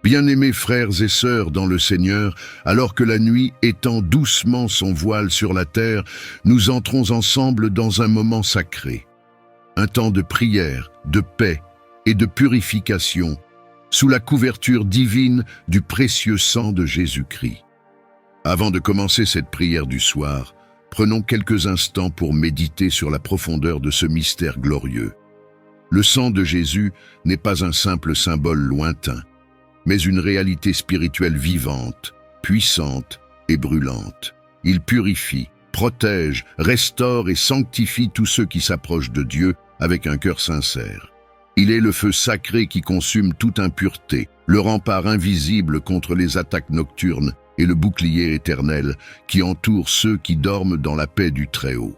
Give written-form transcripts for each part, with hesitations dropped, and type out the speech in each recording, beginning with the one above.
Bien-aimés frères et sœurs dans le Seigneur, alors que la nuit étend doucement son voile sur la terre, nous entrons ensemble dans un moment sacré. Un temps de prière, de paix et de purification, sous la couverture divine du précieux sang de Jésus-Christ. Avant de commencer cette prière du soir, prenons quelques instants pour méditer sur la profondeur de ce mystère glorieux. Le sang de Jésus n'est pas un simple symbole lointain, mais une réalité spirituelle vivante, puissante et brûlante. Il purifie, protège, restaure et sanctifie tous ceux qui s'approchent de Dieu avec un cœur sincère. Il est le feu sacré qui consume toute impureté, le rempart invisible contre les attaques nocturnes et le bouclier éternel qui entoure ceux qui dorment dans la paix du Très-Haut.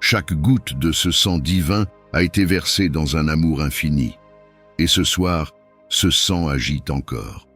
Chaque goutte de ce sang divin a été versée dans un amour infini. Et ce soir, ce sang agit encore.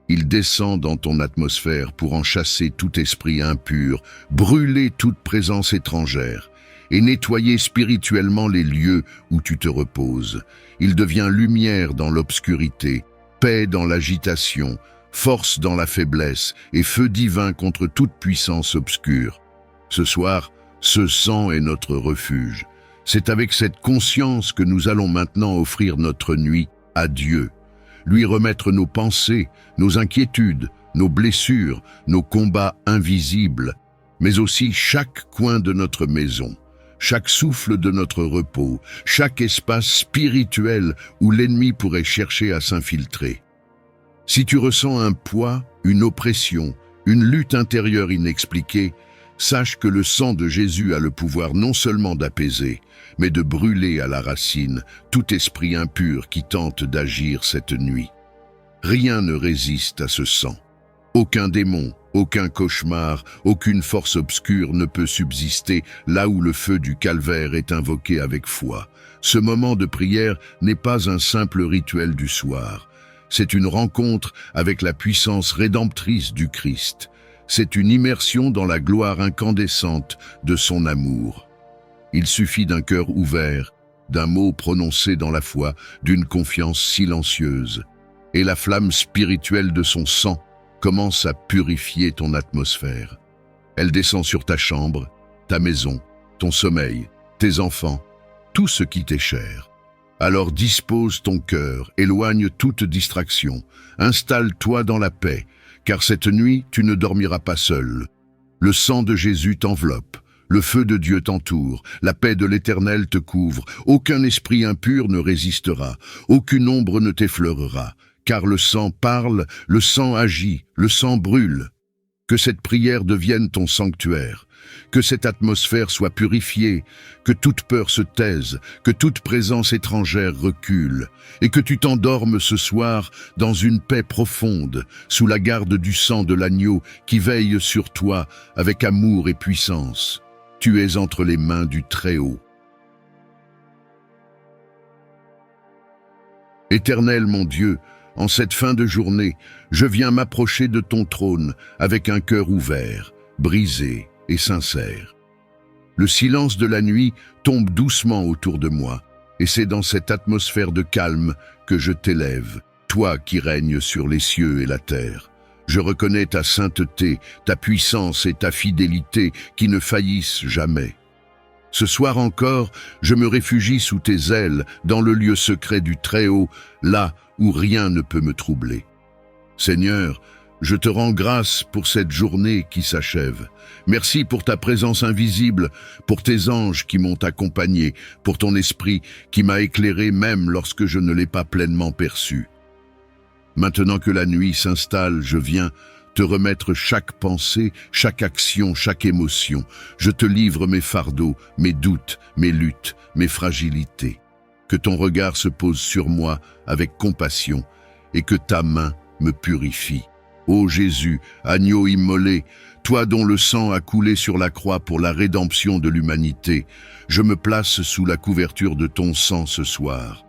Il descend dans ton atmosphère pour en chasser tout esprit impur, brûler toute présence étrangère et nettoyer spirituellement les lieux où tu te reposes. Il devient lumière dans l'obscurité, paix dans l'agitation, force dans la faiblesse et feu divin contre toute puissance obscure. Ce soir, ce sang est notre refuge. C'est avec cette conscience que nous allons maintenant offrir notre nuit à Dieu. Lui remettre nos pensées, nos inquiétudes, nos blessures, nos combats invisibles, mais aussi chaque coin de notre maison, chaque souffle de notre repos, chaque espace spirituel où l'ennemi pourrait chercher à s'infiltrer. Si tu ressens un poids, une oppression, une lutte intérieure inexpliquée, sache que le sang de Jésus a le pouvoir non seulement d'apaiser, mais de brûler à la racine tout esprit impur qui tente d'agir cette nuit. Rien ne résiste à ce sang. Aucun démon, aucun cauchemar, aucune force obscure ne peut subsister là où le feu du calvaire est invoqué avec foi. Ce moment de prière n'est pas un simple rituel du soir. C'est une rencontre avec la puissance rédemptrice du Christ. C'est une immersion dans la gloire incandescente de son amour. Il suffit d'un cœur ouvert, d'un mot prononcé dans la foi, d'une confiance silencieuse, et la flamme spirituelle de son sang commence à purifier ton atmosphère. Elle descend sur ta chambre, ta maison, ton sommeil, tes enfants, tout ce qui t'est cher. Alors dispose ton cœur, éloigne toute distraction, installe-toi dans la paix, car cette nuit tu ne dormiras pas seul. Le sang de Jésus t'enveloppe. Le feu de Dieu t'entoure, la paix de l'Éternel te couvre, aucun esprit impur ne résistera, aucune ombre ne t'effleurera, car le sang parle, le sang agit, le sang brûle. Que cette prière devienne ton sanctuaire, que cette atmosphère soit purifiée, que toute peur se taise, que toute présence étrangère recule, et que tu t'endormes ce soir dans une paix profonde, sous la garde du sang de l'agneau qui veille sur toi avec amour et puissance. Tu es entre les mains du Très-Haut. Éternel mon Dieu, en cette fin de journée, je viens m'approcher de ton trône avec un cœur ouvert, brisé et sincère. Le silence de la nuit tombe doucement autour de moi, et c'est dans cette atmosphère de calme que je t'élève, toi qui règnes sur les cieux et la terre. Je reconnais ta sainteté, ta puissance et ta fidélité qui ne faillissent jamais. Ce soir encore, je me réfugie sous tes ailes, dans le lieu secret du Très-Haut, là où rien ne peut me troubler. Seigneur, je te rends grâce pour cette journée qui s'achève. Merci pour ta présence invisible, pour tes anges qui m'ont accompagné, pour ton esprit qui m'a éclairé même lorsque je ne l'ai pas pleinement perçu. Maintenant que la nuit s'installe, je viens te remettre chaque pensée, chaque action, chaque émotion. Je te livre mes fardeaux, mes doutes, mes luttes, mes fragilités. Que ton regard se pose sur moi avec compassion et que ta main me purifie. Ô Jésus, agneau immolé, toi dont le sang a coulé sur la croix pour la rédemption de l'humanité, je me place sous la couverture de ton sang ce soir.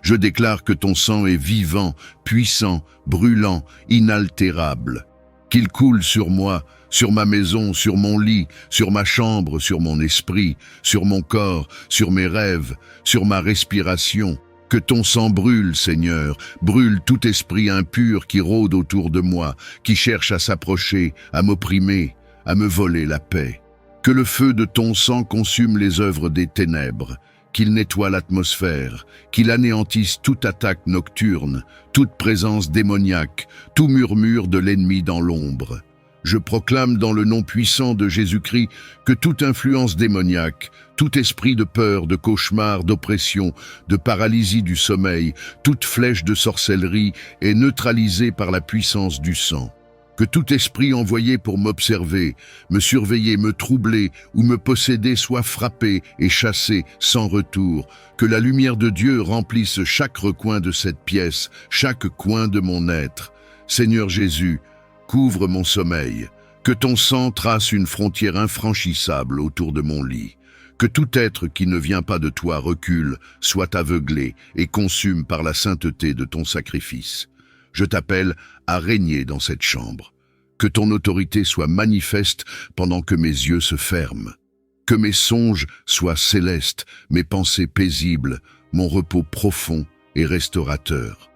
Je déclare que ton sang est vivant, puissant, brûlant, inaltérable. Qu'il coule sur moi, sur ma maison, sur mon lit, sur ma chambre, sur mon esprit, sur mon corps, sur mes rêves, sur ma respiration. Que ton sang brûle, Seigneur, brûle tout esprit impur qui rôde autour de moi, qui cherche à s'approcher, à m'opprimer, à me voler la paix. Que le feu de ton sang consume les œuvres des ténèbres, qu'il nettoie l'atmosphère, qu'il anéantisse toute attaque nocturne, toute présence démoniaque, tout murmure de l'ennemi dans l'ombre. Je proclame dans le nom puissant de Jésus-Christ que toute influence démoniaque, tout esprit de peur, de cauchemar, d'oppression, de paralysie du sommeil, toute flèche de sorcellerie est neutralisée par la puissance du sang. Que tout esprit envoyé pour m'observer, me surveiller, me troubler ou me posséder soit frappé et chassé sans retour. Que la lumière de Dieu remplisse chaque recoin de cette pièce, chaque coin de mon être. Seigneur Jésus, couvre mon sommeil. Que ton sang trace une frontière infranchissable autour de mon lit. Que tout être qui ne vient pas de toi recule, soit aveuglé et consume par la sainteté de ton sacrifice. Je t'appelle à régner dans cette chambre. Que ton autorité soit manifeste pendant que mes yeux se ferment. Que mes songes soient célestes, mes pensées paisibles, mon repos profond et restaurateur.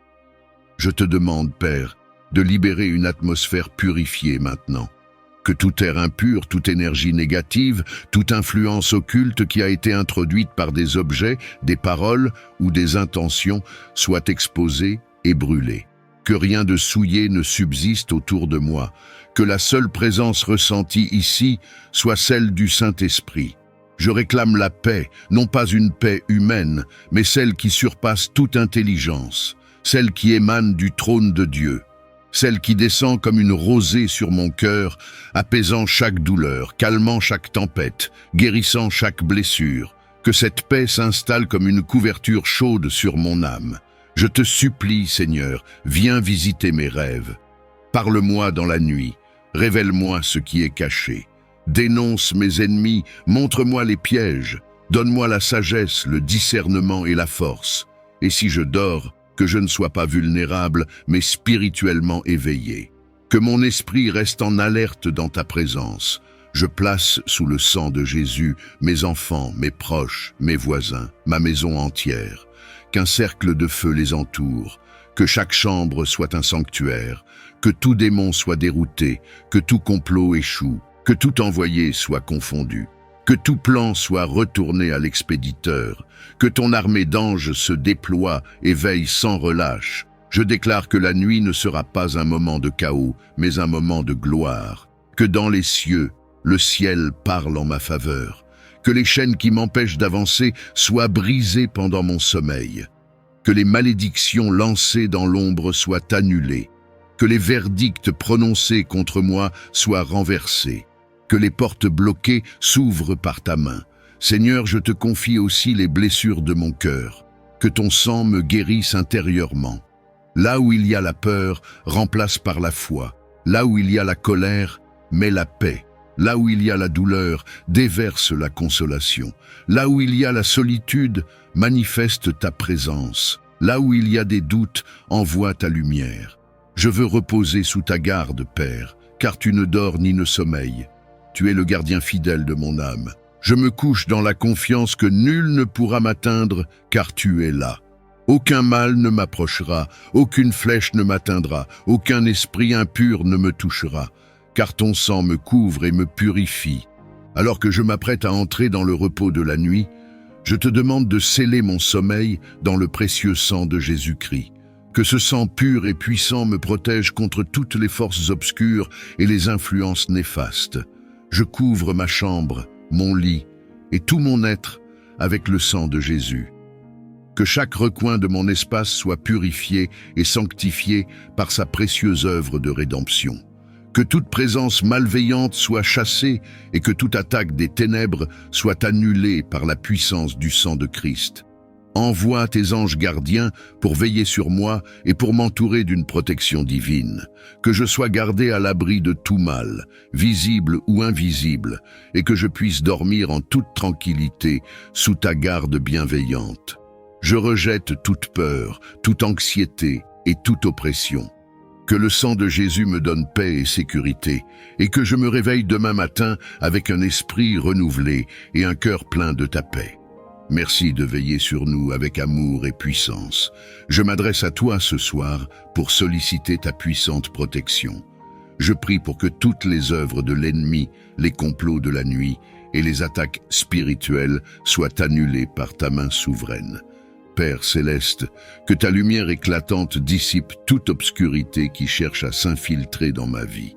Je te demande, Père, de libérer une atmosphère purifiée maintenant. Que tout air impur, toute énergie négative, toute influence occulte qui a été introduite par des objets, des paroles ou des intentions soit exposée et brûlée. Que rien de souillé ne subsiste autour de moi, que la seule présence ressentie ici soit celle du Saint-Esprit. Je réclame la paix, non pas une paix humaine, mais celle qui surpasse toute intelligence, celle qui émane du trône de Dieu, celle qui descend comme une rosée sur mon cœur, apaisant chaque douleur, calmant chaque tempête, guérissant chaque blessure. Que cette paix s'installe comme une couverture chaude sur mon âme. Je te supplie, Seigneur, viens visiter mes rêves. Parle-moi dans la nuit, révèle-moi ce qui est caché. Dénonce mes ennemis, montre-moi les pièges. Donne-moi la sagesse, le discernement et la force. Et si je dors, que je ne sois pas vulnérable, mais spirituellement éveillé. Que mon esprit reste en alerte dans ta présence. Je place sous le sang de Jésus mes enfants, mes proches, mes voisins, ma maison entière. Qu'un cercle de feu les entoure, que chaque chambre soit un sanctuaire, que tout démon soit dérouté, que tout complot échoue, que tout envoyé soit confondu, que tout plan soit retourné à l'expéditeur, que ton armée d'anges se déploie et veille sans relâche. Je déclare que la nuit ne sera pas un moment de chaos, mais un moment de gloire, que dans les cieux, le ciel parle en ma faveur. Que les chaînes qui m'empêchent d'avancer soient brisées pendant mon sommeil. Que les malédictions lancées dans l'ombre soient annulées. Que les verdicts prononcés contre moi soient renversés. Que les portes bloquées s'ouvrent par ta main. Seigneur, je te confie aussi les blessures de mon cœur. Que ton sang me guérisse intérieurement. Là où il y a la peur, remplace par la foi. Là où il y a la colère, mets la paix. Là où il y a la douleur, déverse la consolation. Là où il y a la solitude, manifeste ta présence. Là où il y a des doutes, envoie ta lumière. Je veux reposer sous ta garde, Père, car tu ne dors ni ne sommeilles. Tu es le gardien fidèle de mon âme. Je me couche dans la confiance que nul ne pourra m'atteindre, car tu es là. Aucun mal ne m'approchera, aucune flèche ne m'atteindra, aucun esprit impur ne me touchera. Car ton sang me couvre et me purifie. Alors que je m'apprête à entrer dans le repos de la nuit, je te demande de sceller mon sommeil dans le précieux sang de Jésus-Christ. Que ce sang pur et puissant me protège contre toutes les forces obscures et les influences néfastes. Je couvre ma chambre, mon lit et tout mon être avec le sang de Jésus. Que chaque recoin de mon espace soit purifié et sanctifié par sa précieuse œuvre de rédemption. Que toute présence malveillante soit chassée et que toute attaque des ténèbres soit annulée par la puissance du sang de Christ. Envoie tes anges gardiens pour veiller sur moi et pour m'entourer d'une protection divine. Que je sois gardé à l'abri de tout mal, visible ou invisible, et que je puisse dormir en toute tranquillité sous ta garde bienveillante. Je rejette toute peur, toute anxiété et toute oppression. Que le sang de Jésus me donne paix et sécurité, et que je me réveille demain matin avec un esprit renouvelé et un cœur plein de ta paix. Merci de veiller sur nous avec amour et puissance. Je m'adresse à toi ce soir pour solliciter ta puissante protection. Je prie pour que toutes les œuvres de l'ennemi, les complots de la nuit et les attaques spirituelles soient annulées par ta main souveraine. Père céleste, que ta lumière éclatante dissipe toute obscurité qui cherche à s'infiltrer dans ma vie.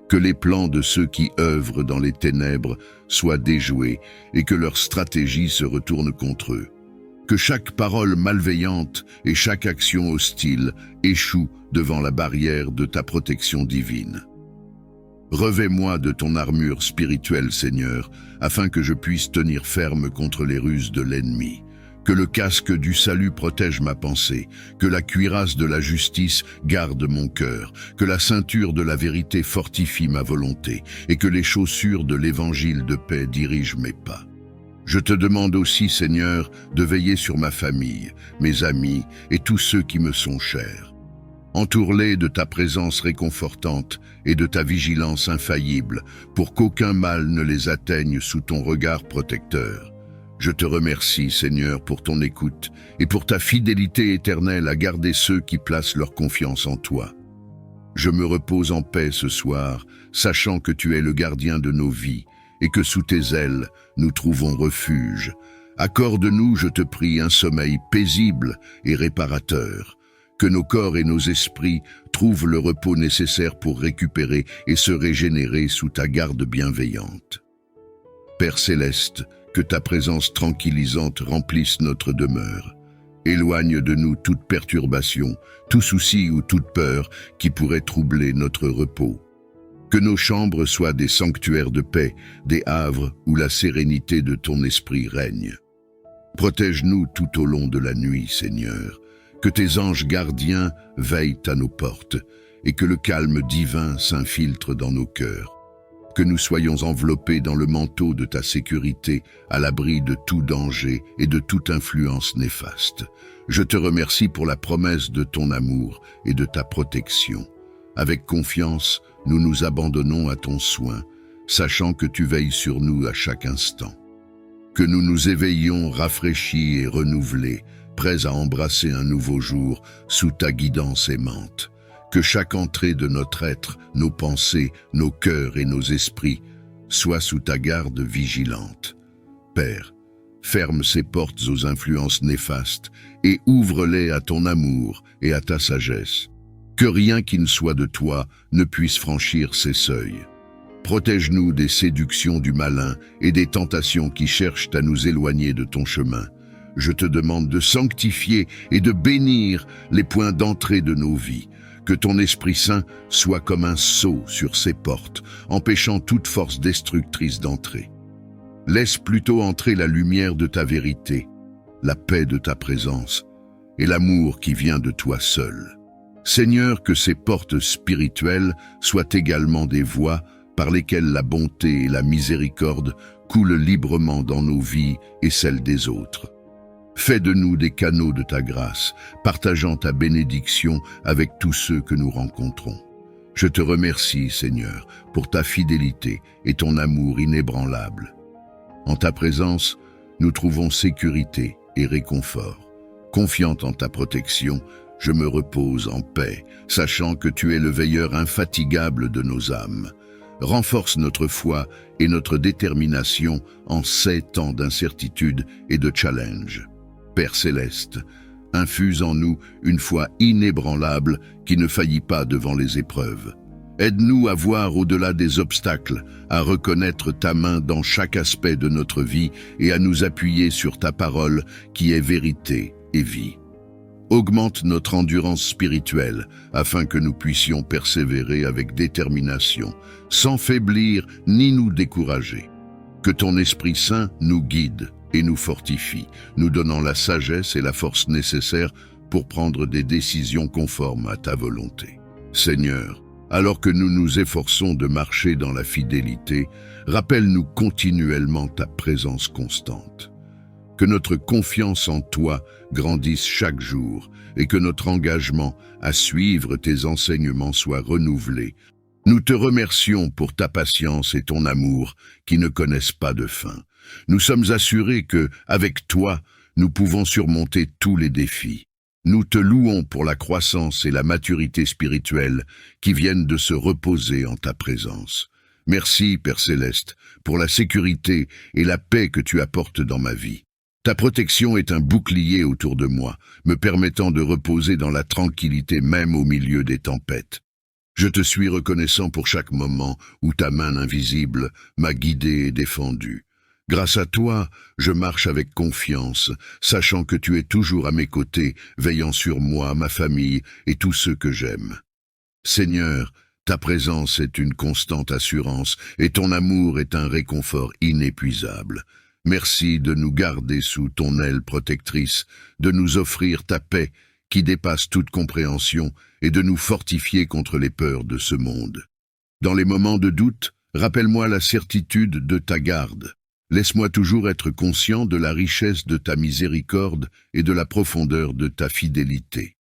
Que les plans de ceux qui œuvrent dans les ténèbres soient déjoués et que leur stratégie se retourne contre eux. Que chaque parole malveillante et chaque action hostile échoue devant la barrière de ta protection divine. Revêt-moi de ton armure spirituelle, Seigneur, afin que je puisse tenir ferme contre les ruses de l'ennemi. Que le casque du salut protège ma pensée, que la cuirasse de la justice garde mon cœur, que la ceinture de la vérité fortifie ma volonté, et que les chaussures de l'évangile de paix dirigent mes pas. Je te demande aussi, Seigneur, de veiller sur ma famille, mes amis et tous ceux qui me sont chers. Entoure-les de ta présence réconfortante et de ta vigilance infaillible, pour qu'aucun mal ne les atteigne sous ton regard protecteur. Je te remercie, Seigneur, pour ton écoute et pour ta fidélité éternelle à garder ceux qui placent leur confiance en toi. Je me repose en paix ce soir, sachant que tu es le gardien de nos vies et que sous tes ailes, nous trouvons refuge. Accorde-nous, je te prie, un sommeil paisible et réparateur. Que nos corps et nos esprits trouvent le repos nécessaire pour récupérer et se régénérer sous ta garde bienveillante. Père céleste, que ta présence tranquillisante remplisse notre demeure. Éloigne de nous toute perturbation, tout souci ou toute peur qui pourrait troubler notre repos. Que nos chambres soient des sanctuaires de paix, des havres où la sérénité de ton esprit règne. Protège-nous tout au long de la nuit, Seigneur. Que tes anges gardiens veillent à nos portes et que le calme divin s'infiltre dans nos cœurs. Que nous soyons enveloppés dans le manteau de ta sécurité, à l'abri de tout danger et de toute influence néfaste. Je te remercie pour la promesse de ton amour et de ta protection. Avec confiance, nous nous abandonnons à ton soin, sachant que tu veilles sur nous à chaque instant. Que nous nous éveillions rafraîchis et renouvelés, prêts à embrasser un nouveau jour sous ta guidance aimante. Que chaque entrée de notre être, nos pensées, nos cœurs et nos esprits soit sous ta garde vigilante. Père, ferme ces portes aux influences néfastes et ouvre-les à ton amour et à ta sagesse. Que rien qui ne soit de toi ne puisse franchir ces seuils. Protège-nous des séductions du malin et des tentations qui cherchent à nous éloigner de ton chemin. Je te demande de sanctifier et de bénir les points d'entrée de nos vies. Que ton Esprit Saint soit comme un sceau sur ces portes, empêchant toute force destructrice d'entrer. Laisse plutôt entrer la lumière de ta vérité, la paix de ta présence et l'amour qui vient de toi seul. Seigneur, que ces portes spirituelles soient également des voies par lesquelles la bonté et la miséricorde coulent librement dans nos vies et celles des autres. Fais de nous des canaux de ta grâce, partageant ta bénédiction avec tous ceux que nous rencontrons. Je te remercie, Seigneur, pour ta fidélité et ton amour inébranlable. En ta présence, nous trouvons sécurité et réconfort. Confiant en ta protection, je me repose en paix, sachant que tu es le veilleur infatigable de nos âmes. Renforce notre foi et notre détermination en ces temps d'incertitude et de challenge. Père céleste, infuse en nous une foi inébranlable qui ne faillit pas devant les épreuves. Aide-nous à voir au-delà des obstacles, à reconnaître ta main dans chaque aspect de notre vie et à nous appuyer sur ta parole qui est vérité et vie. Augmente notre endurance spirituelle afin que nous puissions persévérer avec détermination, sans faiblir ni nous décourager. Que ton Esprit Saint nous guide et nous fortifie, nous donnant la sagesse et la force nécessaires pour prendre des décisions conformes à ta volonté. Seigneur, alors que nous nous efforçons de marcher dans la fidélité, rappelle-nous continuellement ta présence constante. Que notre confiance en toi grandisse chaque jour et que notre engagement à suivre tes enseignements soit renouvelé. Nous te remercions pour ta patience et ton amour qui ne connaissent pas de fin. Nous sommes assurés que, avec toi, nous pouvons surmonter tous les défis. Nous te louons pour la croissance et la maturité spirituelle qui viennent de se reposer en ta présence. Merci, Père Céleste, pour la sécurité et la paix que tu apportes dans ma vie. Ta protection est un bouclier autour de moi, me permettant de reposer dans la tranquillité même au milieu des tempêtes. Je te suis reconnaissant pour chaque moment où ta main invisible m'a guidé et défendu. Grâce à toi, je marche avec confiance, sachant que tu es toujours à mes côtés, veillant sur moi, ma famille et tous ceux que j'aime. Seigneur, ta présence est une constante assurance et ton amour est un réconfort inépuisable. Merci de nous garder sous ton aile protectrice, de nous offrir ta paix qui dépasse toute compréhension et de nous fortifier contre les peurs de ce monde. Dans les moments de doute, rappelle-moi la certitude de ta garde. Laisse-moi toujours être conscient de la richesse de ta miséricorde et de la profondeur de ta fidélité.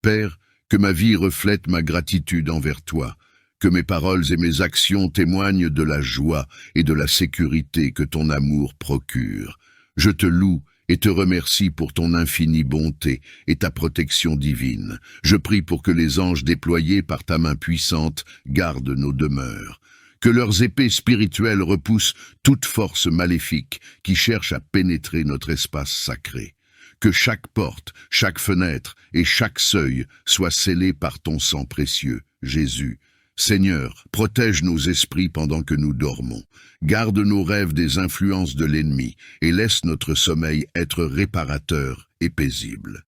Père, que ma vie reflète ma gratitude envers toi, que mes paroles et mes actions témoignent de la joie et de la sécurité que ton amour procure. Je te loue et te remercie pour ton infinie bonté et ta protection divine. Je prie pour que les anges déployés par ta main puissante gardent nos demeures. Que leurs épées spirituelles repoussent toute force maléfique qui cherche à pénétrer notre espace sacré. Que chaque porte, chaque fenêtre et chaque seuil soient scellés par ton sang précieux, Jésus. Seigneur, protège nos esprits pendant que nous dormons. Garde nos rêves des influences de l'ennemi et laisse notre sommeil être réparateur et paisible.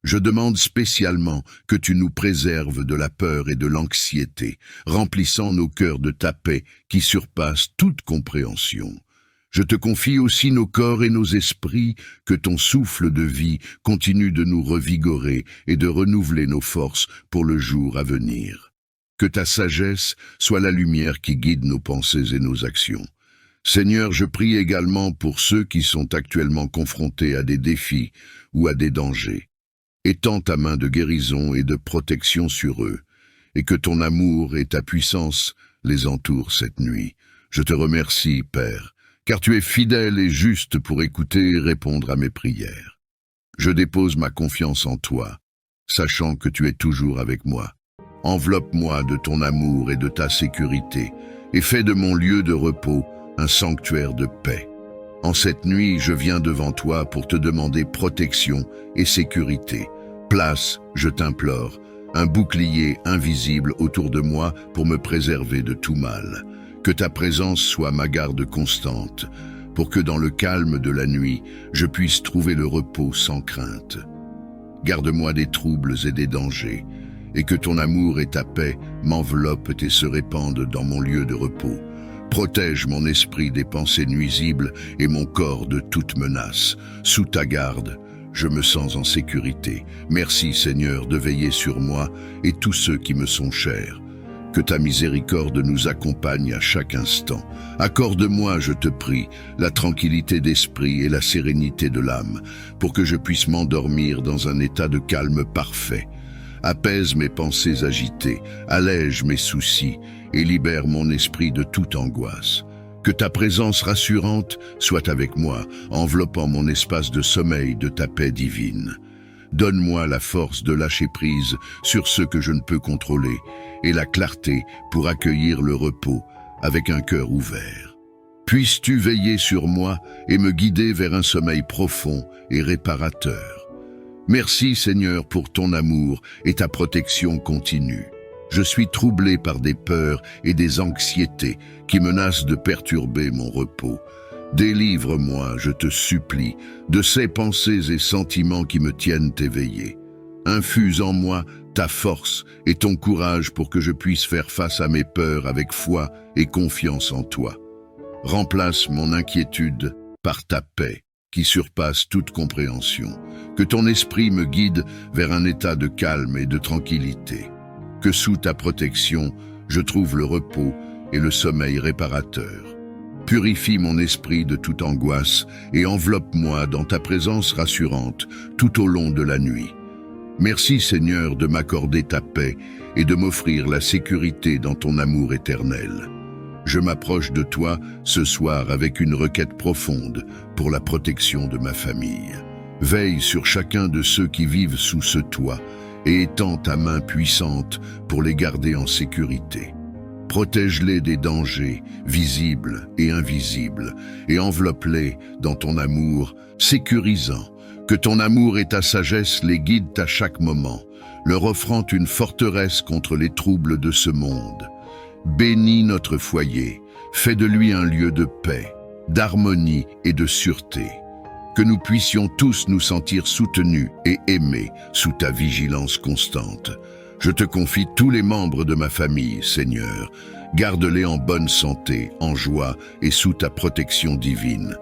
Je demande spécialement que tu nous préserves de la peur et de l'anxiété, remplissant nos cœurs de ta paix qui surpasse toute compréhension. Je te confie aussi nos corps et nos esprits, que ton souffle de vie continue de nous revigorer et de renouveler nos forces pour le jour à venir. Que ta sagesse soit la lumière qui guide nos pensées et nos actions. Seigneur, je prie également pour ceux qui sont actuellement confrontés à des défis ou à des dangers. Étends ta main de guérison et de protection sur eux, et que ton amour et ta puissance les entourent cette nuit. Je te remercie, Père, car tu es fidèle et juste pour écouter et répondre à mes prières. Je dépose ma confiance en toi, sachant que tu es toujours avec moi. Enveloppe-moi de ton amour et de ta sécurité, et fais de mon lieu de repos un sanctuaire de paix. En cette nuit, je viens devant toi pour te demander protection et sécurité. Place, je t'implore, un bouclier invisible autour de moi pour me préserver de tout mal. Que ta présence soit ma garde constante, pour que dans le calme de la nuit, je puisse trouver le repos sans crainte. Garde-moi des troubles et des dangers, et que ton amour et ta paix m'enveloppent et se répandent dans mon lieu de repos. Protège mon esprit des pensées nuisibles et mon corps de toute menace. Sous ta garde, je me sens en sécurité. Merci Seigneur de veiller sur moi et tous ceux qui me sont chers. Que ta miséricorde nous accompagne à chaque instant. Accorde-moi, je te prie, la tranquillité d'esprit et la sérénité de l'âme, pour que je puisse m'endormir dans un état de calme parfait. Apaise mes pensées agitées, allège mes soucis et libère mon esprit de toute angoisse. Que ta présence rassurante soit avec moi, enveloppant mon espace de sommeil de ta paix divine. Donne-moi la force de lâcher prise sur ce que je ne peux contrôler et la clarté pour accueillir le repos avec un cœur ouvert. Puisses-tu veiller sur moi et me guider vers un sommeil profond et réparateur. Merci Seigneur pour ton amour et ta protection continue. Je suis troublé par des peurs et des anxiétés qui menacent de perturber mon repos. Délivre-moi, je te supplie, de ces pensées et sentiments qui me tiennent éveillé. Infuse en moi ta force et ton courage pour que je puisse faire face à mes peurs avec foi et confiance en toi. Remplace mon inquiétude par ta paix qui surpasse toute compréhension. Que ton esprit me guide vers un état de calme et de tranquillité. Que sous ta protection, je trouve le repos et le sommeil réparateur. Purifie mon esprit de toute angoisse et enveloppe-moi dans ta présence rassurante tout au long de la nuit. Merci Seigneur de m'accorder ta paix et de m'offrir la sécurité dans ton amour éternel. Je m'approche de toi ce soir avec une requête profonde pour la protection de ma famille. Veille sur chacun de ceux qui vivent sous ce toit et étends ta main puissante pour les garder en sécurité. Protège-les des dangers, visibles et invisibles, et enveloppe-les dans ton amour sécurisant. Que ton amour et ta sagesse les guident à chaque moment, leur offrant une forteresse contre les troubles de ce monde. Bénis notre foyer, fais de lui un lieu de paix, d'harmonie et de sûreté. Que nous puissions tous nous sentir soutenus et aimés sous ta vigilance constante. Je te confie tous les membres de ma famille, Seigneur. Garde-les en bonne santé, en joie et sous ta protection divine.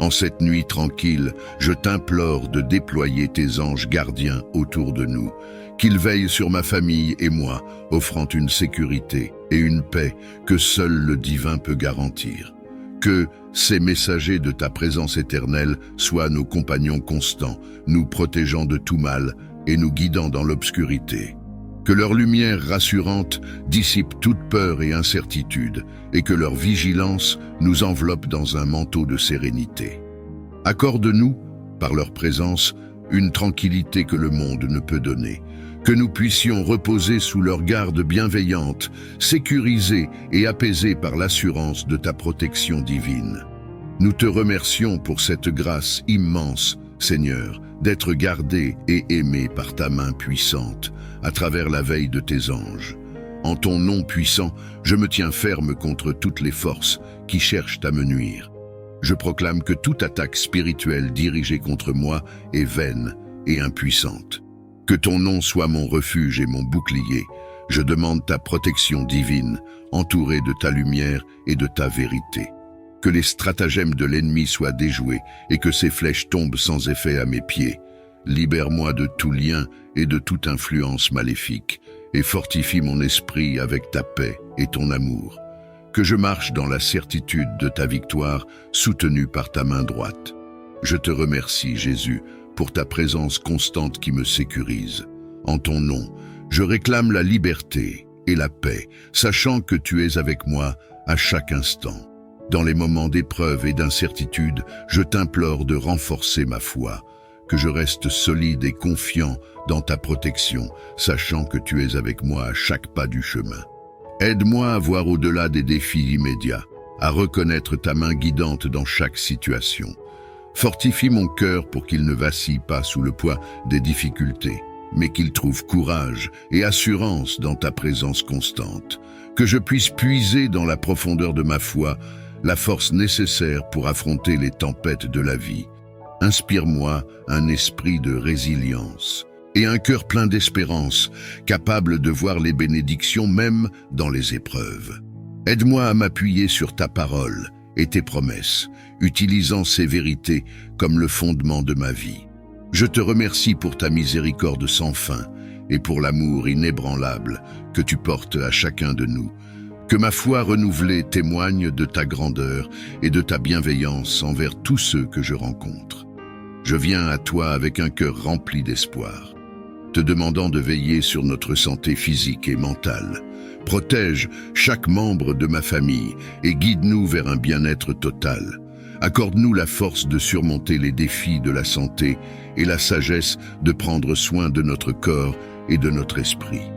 En cette nuit tranquille, je t'implore de déployer tes anges gardiens autour de nous, qu'ils veillent sur ma famille et moi, offrant une sécurité et une paix que seul le divin peut garantir. Que ces messagers de ta présence éternelle soient nos compagnons constants, nous protégeant de tout mal et nous guidant dans l'obscurité. Que leur lumière rassurante dissipe toute peur et incertitude, et que leur vigilance nous enveloppe dans un manteau de sérénité. Accorde-nous, par leur présence, une tranquillité que le monde ne peut donner, que nous puissions reposer sous leur garde bienveillante, sécurisés et apaisés par l'assurance de ta protection divine. Nous te remercions pour cette grâce immense, Seigneur, d'être gardé et aimé par ta main puissante, à travers la veille de tes anges. En ton nom puissant, je me tiens ferme contre toutes les forces qui cherchent à me nuire. Je proclame que toute attaque spirituelle dirigée contre moi est vaine et impuissante. Que ton nom soit mon refuge et mon bouclier. Je demande ta protection divine, entourée de ta lumière et de ta vérité. Que les stratagèmes de l'ennemi soient déjoués et que ses flèches tombent sans effet à mes pieds. Libère-moi de tout lien et de toute influence maléfique, et fortifie mon esprit avec ta paix et ton amour. Que je marche dans la certitude de ta victoire, soutenue par ta main droite. Je te remercie, Jésus, pour ta présence constante qui me sécurise. En ton nom, je réclame la liberté et la paix, sachant que tu es avec moi à chaque instant. Dans les moments d'épreuve et d'incertitude, je t'implore de renforcer ma foi, que je reste solide et confiant dans ta protection, sachant que tu es avec moi à chaque pas du chemin. Aide-moi à voir au-delà des défis immédiats, à reconnaître ta main guidante dans chaque situation. Fortifie mon cœur pour qu'il ne vacille pas sous le poids des difficultés, mais qu'il trouve courage et assurance dans ta présence constante. Que je puisse puiser dans la profondeur de ma foi la force nécessaire pour affronter les tempêtes de la vie. Inspire-moi un esprit de résilience et un cœur plein d'espérance, capable de voir les bénédictions même dans les épreuves. Aide-moi à m'appuyer sur ta parole et tes promesses, utilisant ces vérités comme le fondement de ma vie. Je te remercie pour ta miséricorde sans fin et pour l'amour inébranlable que tu portes à chacun de nous. Que ma foi renouvelée témoigne de ta grandeur et de ta bienveillance envers tous ceux que je rencontre. Je viens à toi avec un cœur rempli d'espoir, te demandant de veiller sur notre santé physique et mentale. Protège chaque membre de ma famille et guide-nous vers un bien-être total. Accorde-nous la force de surmonter les défis de la santé et la sagesse de prendre soin de notre corps et de notre esprit.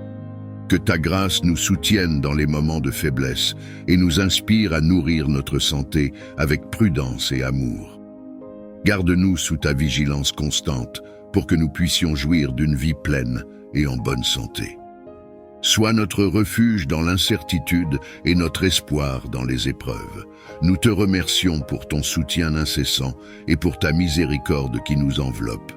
Que ta grâce nous soutienne dans les moments de faiblesse et nous inspire à nourrir notre santé avec prudence et amour. Garde-nous sous ta vigilance constante pour que nous puissions jouir d'une vie pleine et en bonne santé. Sois notre refuge dans l'incertitude et notre espoir dans les épreuves. Nous te remercions pour ton soutien incessant et pour ta miséricorde qui nous enveloppe.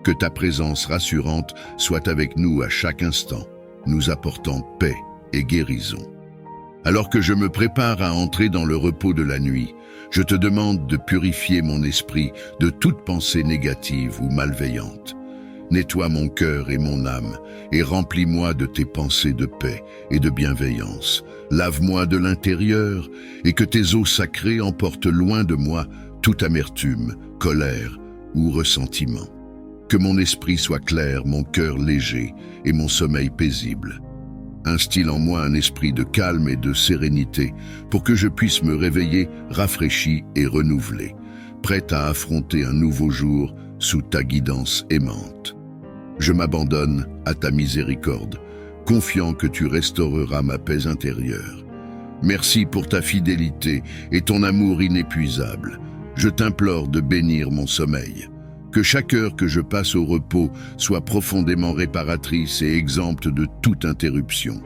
Que ta présence rassurante soit avec nous à chaque instant, nous apportant paix et guérison. Alors que je me prépare à entrer dans le repos de la nuit, je te demande de purifier mon esprit de toute pensée négative ou malveillante. Nettoie mon cœur et mon âme, et remplis-moi de tes pensées de paix et de bienveillance. Lave-moi de l'intérieur, et que tes eaux sacrées emportent loin de moi toute amertume, colère ou ressentiment. Que mon esprit soit clair, mon cœur léger et mon sommeil paisible. Instille en moi un esprit de calme et de sérénité pour que je puisse me réveiller rafraîchi et renouvelé, prêt à affronter un nouveau jour sous ta guidance aimante. Je m'abandonne à ta miséricorde, confiant que tu restaureras ma paix intérieure. Merci pour ta fidélité et ton amour inépuisable. Je t'implore de bénir mon sommeil. Que chaque heure que je passe au repos soit profondément réparatrice et exempte de toute interruption.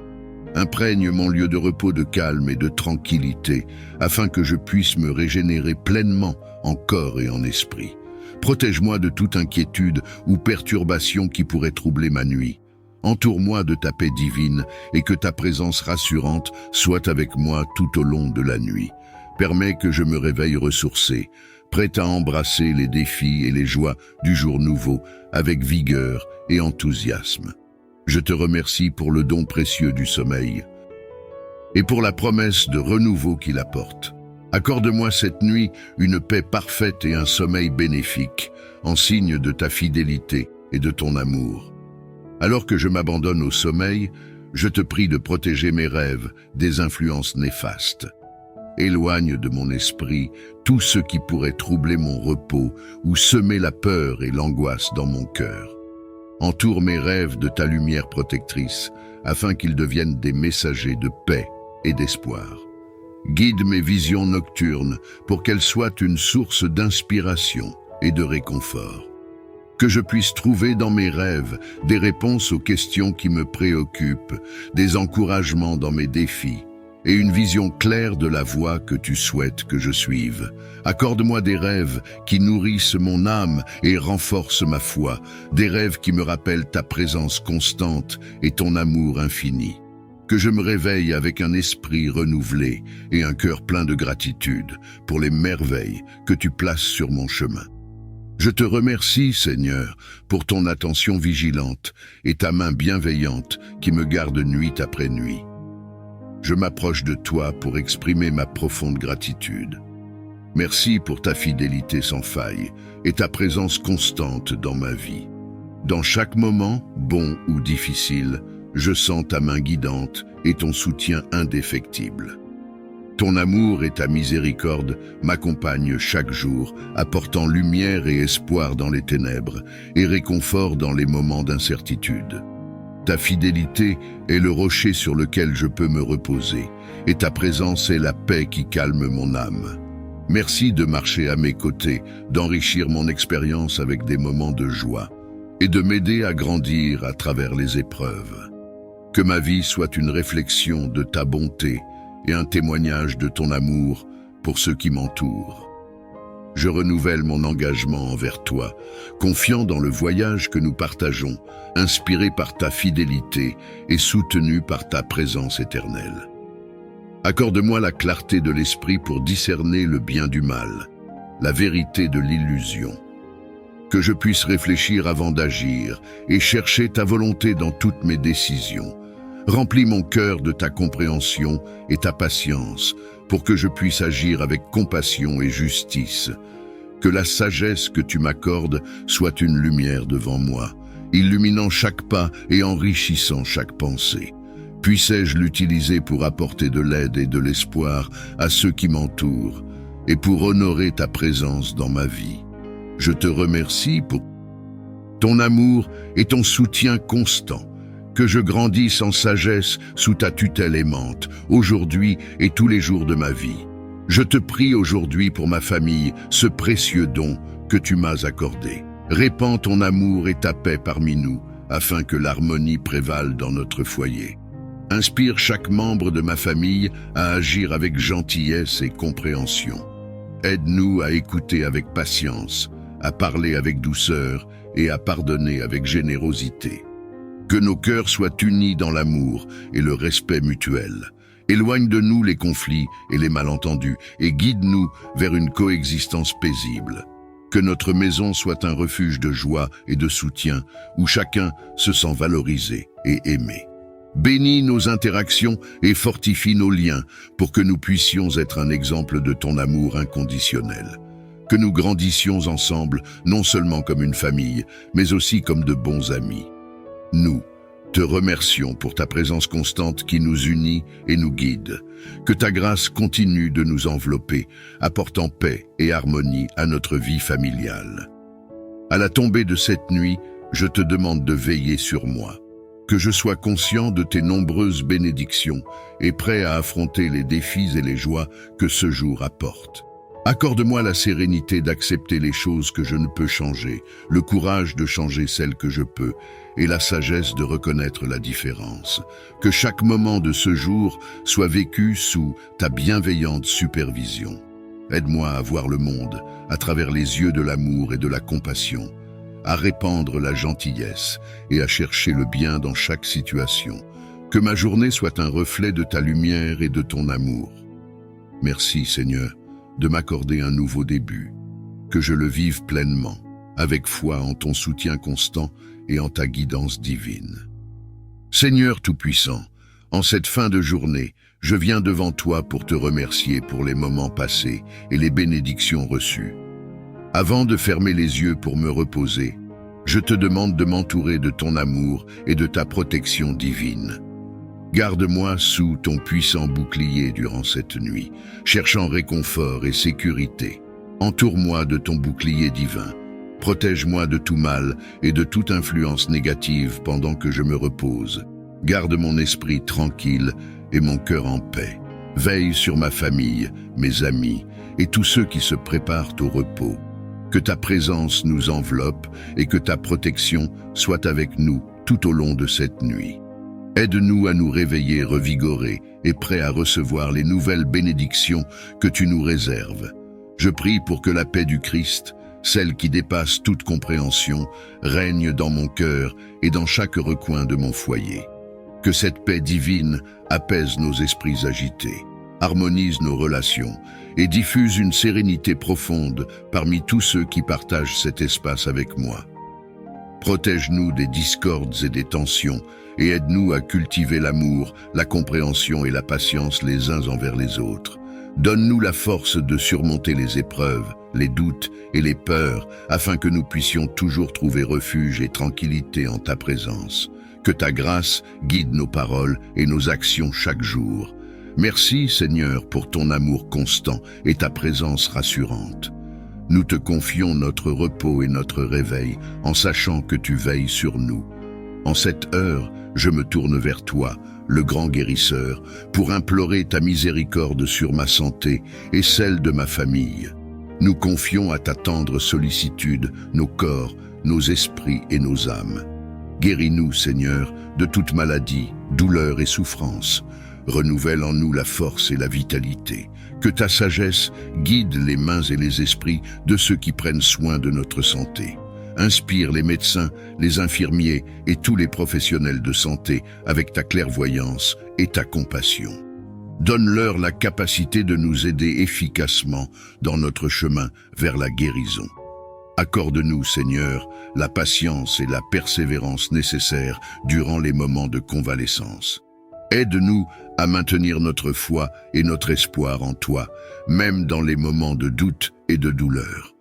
Imprègne mon lieu de repos de calme et de tranquillité, afin que je puisse me régénérer pleinement en corps et en esprit. Protège-moi de toute inquiétude ou perturbation qui pourrait troubler ma nuit. Entoure-moi de ta paix divine et que ta présence rassurante soit avec moi tout au long de la nuit. Permets que je me réveille ressourcé, prêt à embrasser les défis et les joies du jour nouveau avec vigueur et enthousiasme. Je te remercie pour le don précieux du sommeil et pour la promesse de renouveau qu'il apporte. Accorde-moi cette nuit une paix parfaite et un sommeil bénéfique, en signe de ta fidélité et de ton amour. Alors que je m'abandonne au sommeil, je te prie de protéger mes rêves des influences néfastes. Éloigne de mon esprit tout ce qui pourrait troubler mon repos ou semer la peur et l'angoisse dans mon cœur. Entoure mes rêves de ta lumière protectrice, afin qu'ils deviennent des messagers de paix et d'espoir. Guide mes visions nocturnes pour qu'elles soient une source d'inspiration et de réconfort. Que je puisse trouver dans mes rêves des réponses aux questions qui me préoccupent, des encouragements dans mes défis et une vision claire de la voie que tu souhaites que je suive. Accorde-moi des rêves qui nourrissent mon âme et renforcent ma foi, des rêves qui me rappellent ta présence constante et ton amour infini. Que je me réveille avec un esprit renouvelé et un cœur plein de gratitude pour les merveilles que tu places sur mon chemin. Je te remercie, Seigneur, pour ton attention vigilante et ta main bienveillante qui me garde nuit après nuit. Je m'approche de toi pour exprimer ma profonde gratitude. Merci pour ta fidélité sans faille et ta présence constante dans ma vie. Dans chaque moment, bon ou difficile, je sens ta main guidante et ton soutien indéfectible. Ton amour et ta miséricorde m'accompagnent chaque jour, apportant lumière et espoir dans les ténèbres et réconfort dans les moments d'incertitude. Ta fidélité est le rocher sur lequel je peux me reposer, et ta présence est la paix qui calme mon âme. Merci de marcher à mes côtés, d'enrichir mon expérience avec des moments de joie, et de m'aider à grandir à travers les épreuves. Que ma vie soit une réflexion de ta bonté et un témoignage de ton amour pour ceux qui m'entourent. Je renouvelle mon engagement envers toi, confiant dans le voyage que nous partageons, inspiré par ta fidélité et soutenu par ta présence éternelle. Accorde-moi la clarté de l'esprit pour discerner le bien du mal, la vérité de l'illusion. Que je puisse réfléchir avant d'agir et chercher ta volonté dans toutes mes décisions. Remplis mon cœur de ta compréhension et ta patience pour que je puisse agir avec compassion et justice. Que la sagesse que tu m'accordes soit une lumière devant moi, illuminant chaque pas et enrichissant chaque pensée. Puissais-je l'utiliser pour apporter de l'aide et de l'espoir à ceux qui m'entourent et pour honorer ta présence dans ma vie. Je te remercie pour ton amour et ton soutien constant. Que je grandisse en sagesse sous ta tutelle aimante, aujourd'hui et tous les jours de ma vie. Je te prie aujourd'hui pour ma famille, ce précieux don que tu m'as accordé. Répands ton amour et ta paix parmi nous, afin que l'harmonie prévale dans notre foyer. Inspire chaque membre de ma famille à agir avec gentillesse et compréhension. Aide-nous à écouter avec patience, à parler avec douceur et à pardonner avec générosité. Que nos cœurs soient unis dans l'amour et le respect mutuel. Éloigne de nous les conflits et les malentendus et guide-nous vers une coexistence paisible. Que notre maison soit un refuge de joie et de soutien où chacun se sent valorisé et aimé. Bénis nos interactions et fortifie nos liens pour que nous puissions être un exemple de ton amour inconditionnel. Que nous grandissions ensemble, non seulement comme une famille, mais aussi comme de bons amis. Nous, te remercions pour ta présence constante qui nous unit et nous guide. Que ta grâce continue de nous envelopper, apportant paix et harmonie à notre vie familiale. À la tombée de cette nuit, je te demande de veiller sur moi. Que je sois conscient de tes nombreuses bénédictions et prêt à affronter les défis et les joies que ce jour apporte. Accorde-moi la sérénité d'accepter les choses que je ne peux changer, le courage de changer celles que je peux et la sagesse de reconnaître la différence. Que chaque moment de ce jour soit vécu sous ta bienveillante supervision. Aide-moi à voir le monde à travers les yeux de l'amour et de la compassion, à répandre la gentillesse et à chercher le bien dans chaque situation. Que ma journée soit un reflet de ta lumière et de ton amour. Merci Seigneur de m'accorder un nouveau début, que je le vive pleinement, avec foi en ton soutien constant et en ta guidance divine. Seigneur Tout-Puissant, en cette fin de journée, je viens devant toi pour te remercier pour les moments passés et les bénédictions reçues. Avant de fermer les yeux pour me reposer, je te demande de m'entourer de ton amour et de ta protection divine. Garde-moi sous ton puissant bouclier durant cette nuit, cherchant réconfort et sécurité. Entoure-moi de ton bouclier divin. Protège-moi de tout mal et de toute influence négative pendant que je me repose. Garde mon esprit tranquille et mon cœur en paix. Veille sur ma famille, mes amis et tous ceux qui se préparent au repos. Que ta présence nous enveloppe et que ta protection soit avec nous tout au long de cette nuit. Aide-nous à nous réveiller revigorés et prêts à recevoir les nouvelles bénédictions que tu nous réserves. Je prie pour que la paix du Christ, celle qui dépasse toute compréhension, règne dans mon cœur et dans chaque recoin de mon foyer. Que cette paix divine apaise nos esprits agités, harmonise nos relations et diffuse une sérénité profonde parmi tous ceux qui partagent cet espace avec moi. Protège-nous des discordes et des tensions et aide-nous à cultiver l'amour, la compréhension et la patience les uns envers les autres. Donne-nous la force de surmonter les épreuves, les doutes et les peurs, afin que nous puissions toujours trouver refuge et tranquillité en ta présence. Que ta grâce guide nos paroles et nos actions chaque jour. Merci, Seigneur, pour ton amour constant et ta présence rassurante. Nous te confions notre repos et notre réveil, en sachant que tu veilles sur nous. En cette heure, je me tourne vers toi, le grand guérisseur, pour implorer ta miséricorde sur ma santé et celle de ma famille. Nous confions à ta tendre sollicitude nos corps, nos esprits et nos âmes. Guéris-nous, Seigneur, de toute maladie, douleur et souffrance. Renouvelle en nous la force et la vitalité. Que ta sagesse guide les mains et les esprits de ceux qui prennent soin de notre santé. Inspire les médecins, les infirmiers et tous les professionnels de santé avec ta clairvoyance et ta compassion. Donne-leur la capacité de nous aider efficacement dans notre chemin vers la guérison. Accorde-nous, Seigneur, la patience et la persévérance nécessaires durant les moments de convalescence. Aide-nous à maintenir notre foi et notre espoir en toi, même dans les moments de doute et de douleur.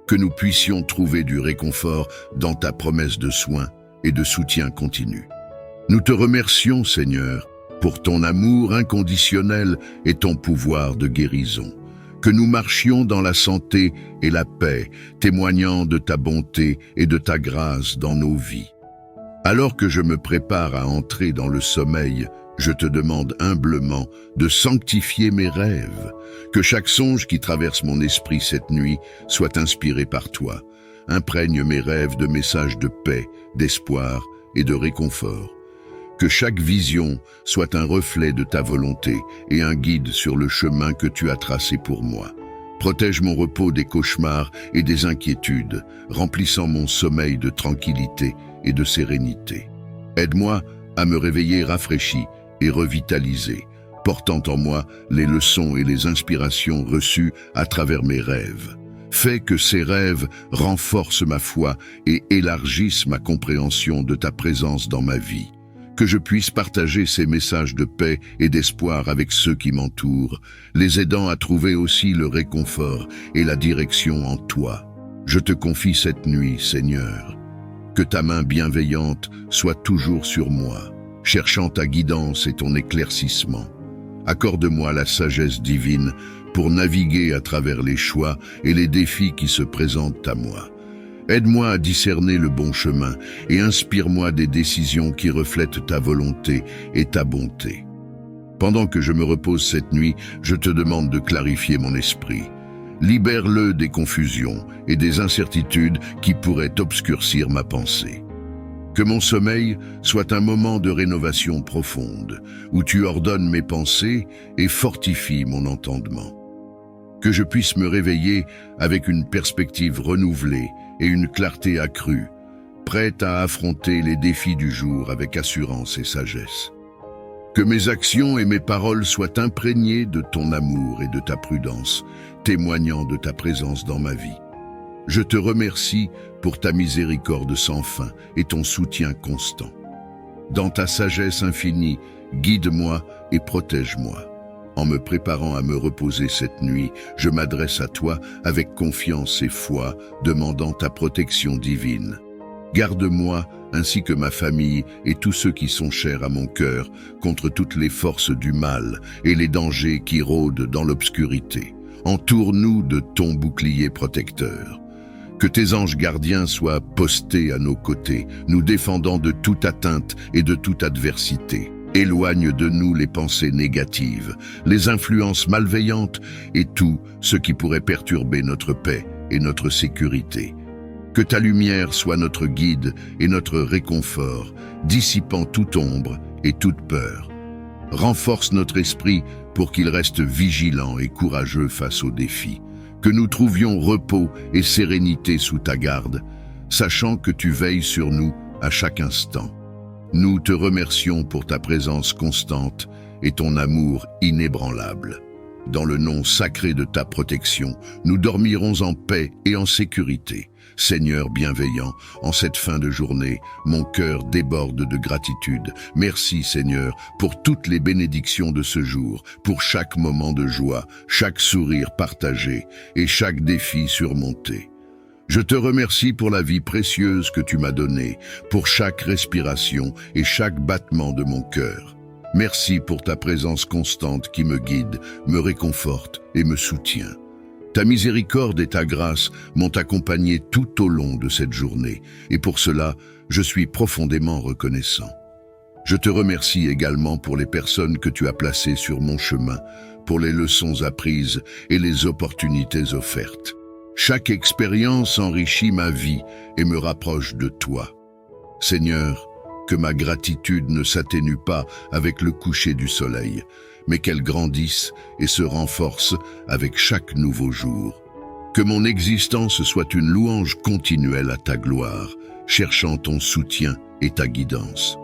Que nous puissions trouver du réconfort dans ta promesse de soins et de soutien continu. Nous te remercions, Seigneur, pour ton amour inconditionnel et ton pouvoir de guérison. Que nous marchions dans la santé et la paix, témoignant de ta bonté et de ta grâce dans nos vies. Alors que je me prépare à entrer dans le sommeil, je te demande humblement de sanctifier mes rêves, que chaque songe qui traverse mon esprit cette nuit soit inspiré par toi. Imprègne mes rêves de messages de paix, d'espoir et de réconfort. Que chaque vision soit un reflet de ta volonté et un guide sur le chemin que tu as tracé pour moi. Protège mon repos des cauchemars et des inquiétudes, remplissant mon sommeil de tranquillité et de sérénité. Aide-moi à me réveiller rafraîchi et revitalisé, portant en moi les leçons et les inspirations reçues à travers mes rêves. Fais que ces rêves renforcent ma foi et élargissent ma compréhension de ta présence dans ma vie. Que je puisse partager ces messages de paix et d'espoir avec ceux qui m'entourent, les aidant à trouver aussi le réconfort et la direction en toi. Je te confie cette nuit, Seigneur. Que ta main bienveillante soit toujours sur moi. cherchant ta guidance et ton éclaircissement. Accorde-moi la sagesse divine pour naviguer à travers les choix et les défis qui se présentent à moi. Aide-moi à discerner le bon chemin et inspire-moi des décisions qui reflètent ta volonté et ta bonté. Pendant que je me repose cette nuit, je te demande de clarifier mon esprit. Libère-le des confusions et des incertitudes qui pourraient obscurcir ma pensée. Que mon sommeil soit un moment de rénovation profonde, où tu ordonnes mes pensées et fortifies mon entendement. Que je puisse me réveiller avec une perspective renouvelée et une clarté accrue, prête à affronter les défis du jour avec assurance et sagesse. Que mes actions et mes paroles soient imprégnées de ton amour et de ta prudence, témoignant de ta présence dans ma vie. Je te remercie pour ta miséricorde sans fin et ton soutien constant. Dans ta sagesse infinie, guide-moi et protège-moi. En me préparant à me reposer cette nuit, je m'adresse à toi avec confiance et foi, demandant ta protection divine. Garde-moi ainsi que ma famille et tous ceux qui sont chers à mon cœur contre toutes les forces du mal et les dangers qui rôdent dans l'obscurité. Entoure-nous de ton bouclier protecteur. Que tes anges gardiens soient postés à nos côtés, nous défendant de toute atteinte et de toute adversité. Éloigne de nous les pensées négatives, les influences malveillantes et tout ce qui pourrait perturber notre paix et notre sécurité. Que ta lumière soit notre guide et notre réconfort, dissipant toute ombre et toute peur. Renforce notre esprit pour qu'il reste vigilant et courageux face aux défis. Que nous trouvions repos et sérénité sous ta garde, sachant que tu veilles sur nous à chaque instant. Nous te remercions pour ta présence constante et ton amour inébranlable. Dans le nom sacré de ta protection, nous dormirons en paix et en sécurité. Seigneur bienveillant, en cette fin de journée, mon cœur déborde de gratitude. Merci Seigneur pour toutes les bénédictions de ce jour, pour chaque moment de joie, chaque sourire partagé et chaque défi surmonté. Je te remercie pour la vie précieuse que tu m'as donnée, pour chaque respiration et chaque battement de mon cœur. Merci pour ta présence constante qui me guide, me réconforte et me soutient. Ta miséricorde et ta grâce m'ont accompagné tout au long de cette journée, et pour cela, je suis profondément reconnaissant. Je te remercie également pour les personnes que tu as placées sur mon chemin, pour les leçons apprises et les opportunités offertes. Chaque expérience enrichit ma vie et me rapproche de toi. Seigneur, que ma gratitude ne s'atténue pas avec le coucher du soleil, mais qu'elle grandisse et se renforce avec chaque nouveau jour. Que mon existence soit une louange continuelle à ta gloire, cherchant ton soutien et ta guidance.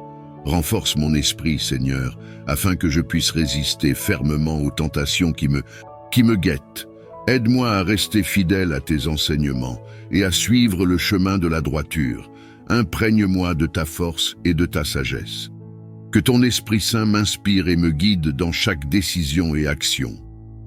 Renforce mon esprit, Seigneur, afin que je puisse résister fermement aux tentations qui me guettent. Aide-moi à rester fidèle à tes enseignements et à suivre le chemin de la droiture. Imprègne-moi de ta force et de ta sagesse. Que ton Esprit Saint m'inspire et me guide dans chaque décision et action.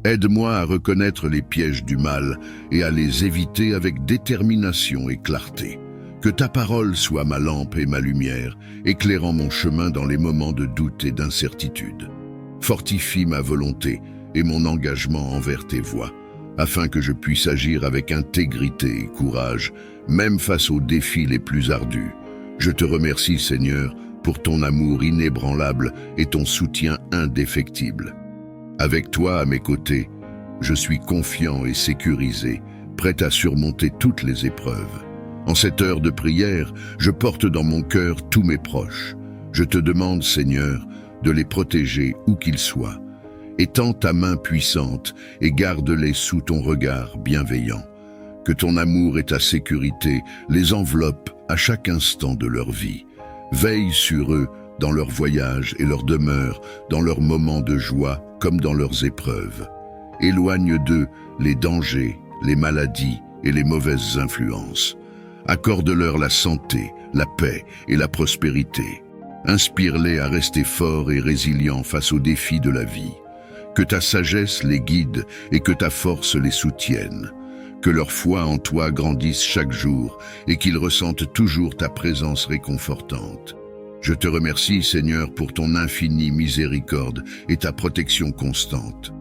Aide-moi à reconnaître les pièges du mal et à les éviter avec détermination et clarté. Que ta parole soit ma lampe et ma lumière, éclairant mon chemin dans les moments de doute et d'incertitude. Fortifie ma volonté et mon engagement envers tes voies, afin que je puisse agir avec intégrité et courage, même face aux défis les plus ardus. Je te remercie, Seigneur, pour ton amour inébranlable et ton soutien indéfectible. Avec toi à mes côtés, je suis confiant et sécurisé, prêt à surmonter toutes les épreuves. En cette heure de prière, je porte dans mon cœur tous mes proches. Je te demande, Seigneur, de les protéger où qu'ils soient. Étends ta main puissante et garde-les sous ton regard bienveillant. Que ton amour et ta sécurité les enveloppent à chaque instant de leur vie. Veille sur eux dans leurs voyages et leurs demeures, dans leurs moments de joie comme dans leurs épreuves. Éloigne d'eux les dangers, les maladies et les mauvaises influences. Accorde-leur la santé, la paix et la prospérité. Inspire-les à rester forts et résilients face aux défis de la vie. Que ta sagesse les guide et que ta force les soutienne. Que leur foi en toi grandisse chaque jour et qu'ils ressentent toujours ta présence réconfortante. Je te remercie, Seigneur, pour ton infinie miséricorde et ta protection constante.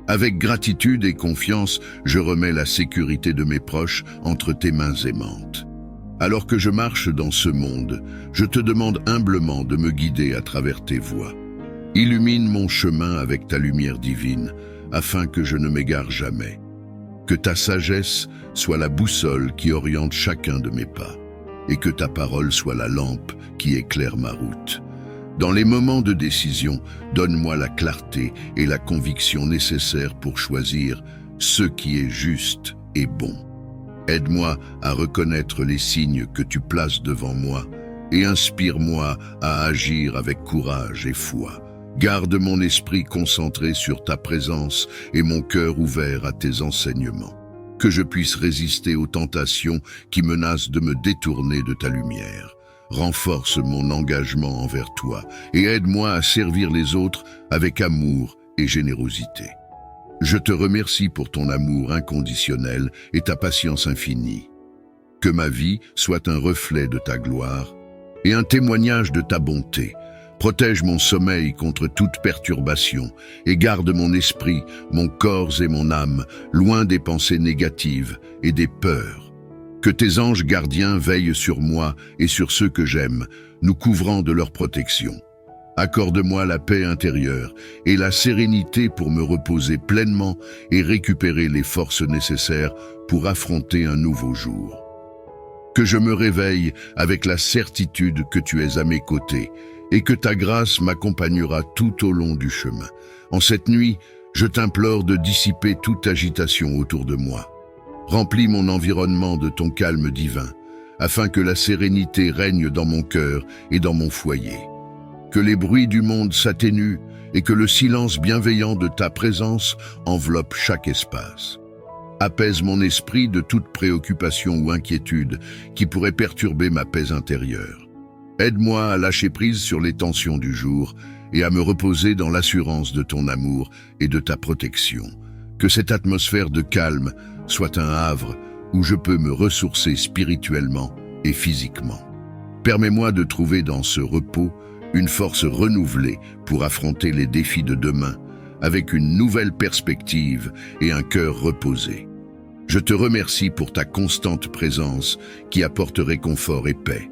Avec gratitude et confiance, je remets la sécurité de mes proches entre tes mains aimantes. Alors que je marche dans ce monde, je te demande humblement de me guider à travers tes voies. Illumine mon chemin avec ta lumière divine, afin que je ne m'égare jamais. Que ta sagesse soit la boussole qui oriente chacun de mes pas, et que ta parole soit la lampe qui éclaire ma route. Dans les moments de décision, donne-moi la clarté et la conviction nécessaires pour choisir ce qui est juste et bon. Aide-moi à reconnaître les signes que tu places devant moi et inspire-moi à agir avec courage et foi. Garde mon esprit concentré sur ta présence et mon cœur ouvert à tes enseignements. Que je puisse résister aux tentations qui menacent de me détourner de ta lumière. Renforce mon engagement envers toi et aide-moi à servir les autres avec amour et générosité. Je te remercie pour ton amour inconditionnel et ta patience infinie. Que ma vie soit un reflet de ta gloire et un témoignage de ta bonté. Protège mon sommeil contre toute perturbation et garde mon esprit, mon corps et mon âme loin des pensées négatives et des peurs. Que tes anges gardiens veillent sur moi et sur ceux que j'aime, nous couvrant de leur protection. Accorde-moi la paix intérieure et la sérénité pour me reposer pleinement et récupérer les forces nécessaires pour affronter un nouveau jour. Que je me réveille avec la certitude que tu es à mes côtés et que ta grâce m'accompagnera tout au long du chemin. En cette nuit, je t'implore de dissiper toute agitation autour de moi. Remplis mon environnement de ton calme divin, afin que la sérénité règne dans mon cœur et dans mon foyer. Que les bruits du monde s'atténuent et que le silence bienveillant de ta présence enveloppe chaque espace. Apaise mon esprit de toute préoccupation ou inquiétude qui pourrait perturber ma paix intérieure. Aide-moi à lâcher prise sur les tensions du jour et à me reposer dans l'assurance de ton amour et de ta protection. Que cette atmosphère de calme soit un havre où je peux me ressourcer spirituellement et physiquement. Permets-moi de trouver dans ce repos une force renouvelée pour affronter les défis de demain avec une nouvelle perspective et un cœur reposé. Je te remercie pour ta constante présence qui apporte réconfort et paix.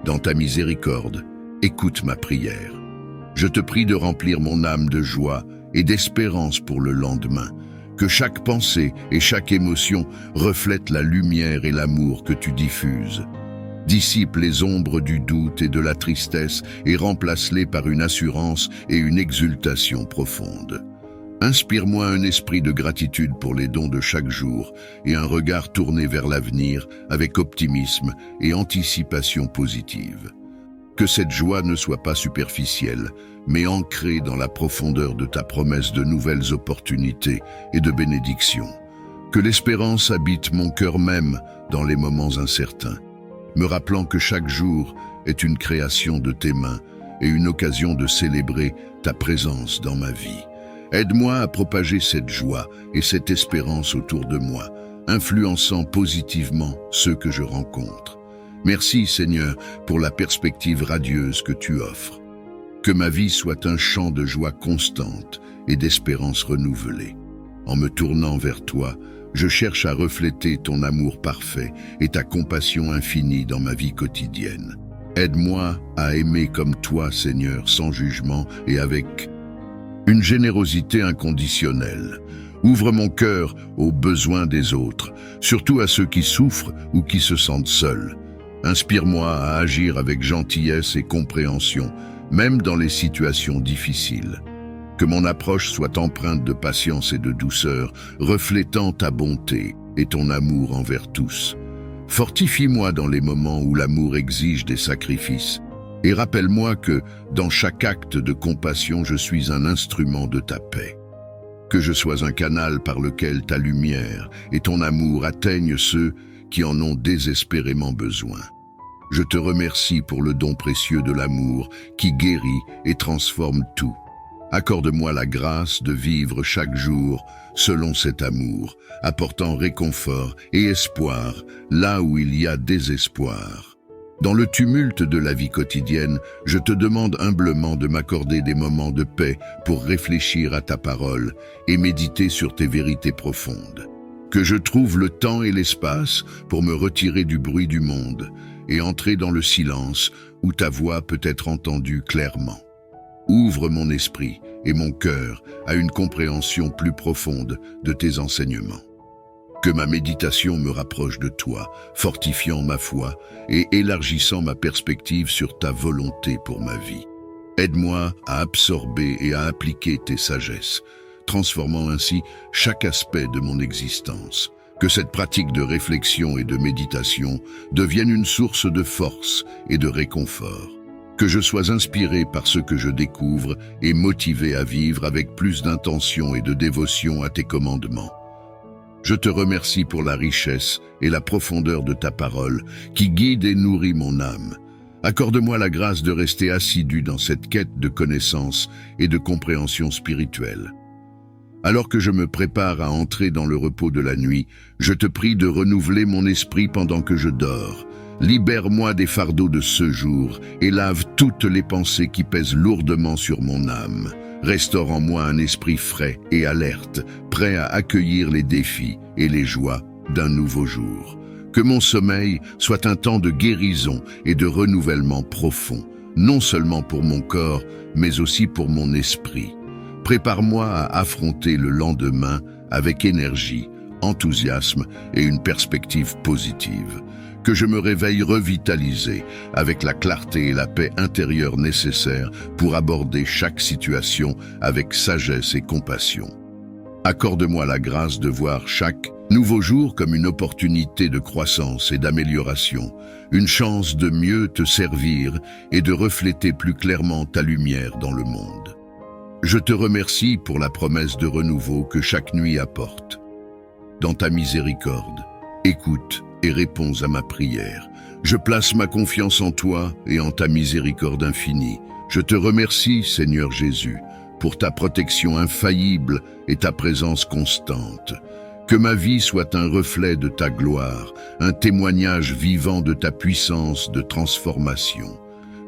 Dans ta miséricorde, écoute ma prière. Je te prie de remplir mon âme de joie et d'espérance pour le lendemain. Que chaque pensée et chaque émotion reflètent la lumière et l'amour que tu diffuses. Dissipe les ombres du doute et de la tristesse et remplace-les par une assurance et une exultation profonde. Inspire-moi un esprit de gratitude pour les dons de chaque jour et un regard tourné vers l'avenir avec optimisme et anticipation positive. Que cette joie ne soit pas superficielle, mais ancrée dans la profondeur de ta promesse de nouvelles opportunités et de bénédictions. Que l'espérance habite mon cœur même dans les moments incertains, me rappelant que chaque jour est une création de tes mains et une occasion de célébrer ta présence dans ma vie. Aide-moi à propager cette joie et cette espérance autour de moi, influençant positivement ceux que je rencontre. Merci, Seigneur, pour la perspective radieuse que tu offres. Que ma vie soit un chant de joie constante et d'espérance renouvelée. En me tournant vers toi, je cherche à refléter ton amour parfait et ta compassion infinie dans ma vie quotidienne. Aide-moi à aimer comme toi, Seigneur, sans jugement et avec une générosité inconditionnelle. Ouvre mon cœur aux besoins des autres, surtout à ceux qui souffrent ou qui se sentent seuls. Inspire-moi à agir avec gentillesse et compréhension, même dans les situations difficiles. Que mon approche soit empreinte de patience et de douceur, reflétant ta bonté et ton amour envers tous. Fortifie-moi dans les moments où l'amour exige des sacrifices, et rappelle-moi que, dans chaque acte de compassion, je suis un instrument de ta paix. Que je sois un canal par lequel ta lumière et ton amour atteignent ceux qui en ont désespérément besoin. Je te remercie pour le don précieux de l'amour qui guérit et transforme tout. Accorde-moi la grâce de vivre chaque jour selon cet amour, apportant réconfort et espoir là où il y a désespoir. Dans le tumulte de la vie quotidienne, je te demande humblement de m'accorder des moments de paix pour réfléchir à ta parole et méditer sur tes vérités profondes. Que je trouve le temps et l'espace pour me retirer du bruit du monde et entrer dans le silence où ta voix peut être entendue clairement. Ouvre mon esprit et mon cœur à une compréhension plus profonde de tes enseignements. Que ma méditation me rapproche de toi, fortifiant ma foi et élargissant ma perspective sur ta volonté pour ma vie. Aide-moi à absorber et à appliquer tes sagesses, transformant ainsi chaque aspect de mon existence. Que cette pratique de réflexion et de méditation devienne une source de force et de réconfort. Que je sois inspiré par ce que je découvre et motivé à vivre avec plus d'intention et de dévotion à tes commandements. Je te remercie pour la richesse et la profondeur de ta parole qui guide et nourrit mon âme. Accorde-moi la grâce de rester assidu dans cette quête de connaissance et de compréhension spirituelle. Alors que je me prépare à entrer dans le repos de la nuit, je te prie de renouveler mon esprit pendant que je dors. Libère-moi des fardeaux de ce jour et lave toutes les pensées qui pèsent lourdement sur mon âme. Restaure en moi un esprit frais et alerte, prêt à accueillir les défis et les joies d'un nouveau jour. Que mon sommeil soit un temps de guérison et de renouvellement profond, non seulement pour mon corps, mais aussi pour mon esprit. Prépare-moi à affronter le lendemain avec énergie, enthousiasme et une perspective positive. Que je me réveille revitalisé, avec la clarté et la paix intérieure nécessaires pour aborder chaque situation avec sagesse et compassion. Accorde-moi la grâce de voir chaque nouveau jour comme une opportunité de croissance et d'amélioration, une chance de mieux te servir et de refléter plus clairement ta lumière dans le monde. Je te remercie pour la promesse de renouveau que chaque nuit apporte. Dans ta miséricorde, écoute et réponds à ma prière. Je place ma confiance en toi et en ta miséricorde infinie. Je te remercie, Seigneur Jésus, pour ta protection infaillible et ta présence constante. Que ma vie soit un reflet de ta gloire, un témoignage vivant de ta puissance de transformation.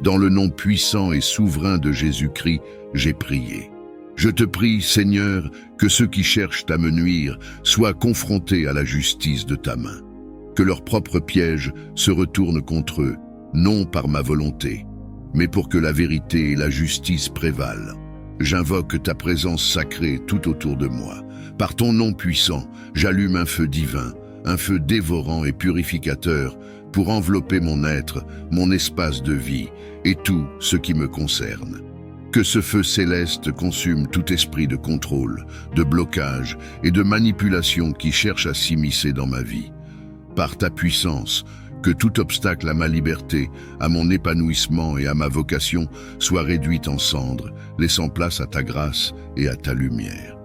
Dans le nom puissant et souverain de Jésus-Christ, j'ai prié. Je te prie, Seigneur, que ceux qui cherchent à me nuire soient confrontés à la justice de ta main. Que leurs propres pièges se retournent contre eux, non par ma volonté, mais pour que la vérité et la justice prévalent. J'invoque ta présence sacrée tout autour de moi. Par ton nom puissant, j'allume un feu divin, un feu dévorant et purificateur pour envelopper mon être, mon espace de vie et tout ce qui me concerne. Que ce feu céleste consume tout esprit de contrôle, de blocage et de manipulation qui cherche à s'immiscer dans ma vie. Par ta puissance, que tout obstacle à ma liberté, à mon épanouissement et à ma vocation soit réduit en cendres, laissant place à ta grâce et à ta lumière.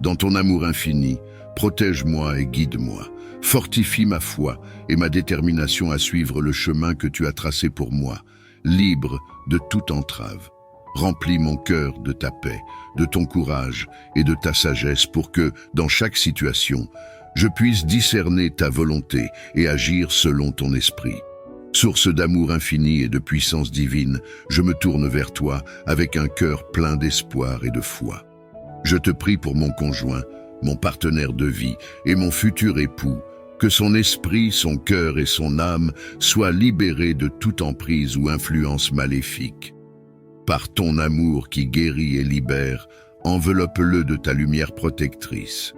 Dans ton amour infini, protège-moi et guide-moi, fortifie ma foi et ma détermination à suivre le chemin que tu as tracé pour moi, libre de toute entrave. Remplis mon cœur de ta paix, de ton courage et de ta sagesse pour que, dans chaque situation, je puisse discerner ta volonté et agir selon ton esprit. Source d'amour infini et de puissance divine, je me tourne vers toi avec un cœur plein d'espoir et de foi. Je te prie pour mon conjoint, mon partenaire de vie et mon futur époux, que son esprit, son cœur et son âme soient libérés de toute emprise ou influence maléfique. Par ton amour qui guérit et libère, enveloppe-le de ta lumière protectrice.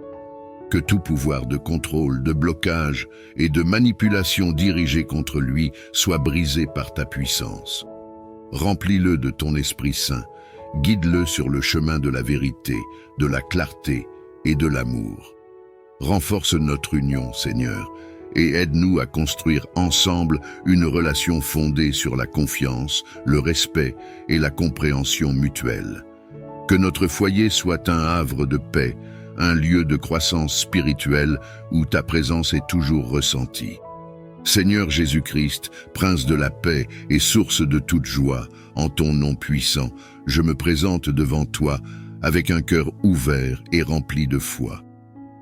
Que tout pouvoir de contrôle, de blocage et de manipulation dirigé contre lui soit brisé par ta puissance. Remplis-le de ton Esprit Saint, guide-le sur le chemin de la vérité, de la clarté et de l'amour. Renforce notre union, Seigneur, et aide-nous à construire ensemble une relation fondée sur la confiance, le respect et la compréhension mutuelle. Que notre foyer soit un havre de paix, un lieu de croissance spirituelle où ta présence est toujours ressentie. Seigneur Jésus-Christ, Prince de la paix et source de toute joie, en ton nom puissant, je me présente devant toi avec un cœur ouvert et rempli de foi.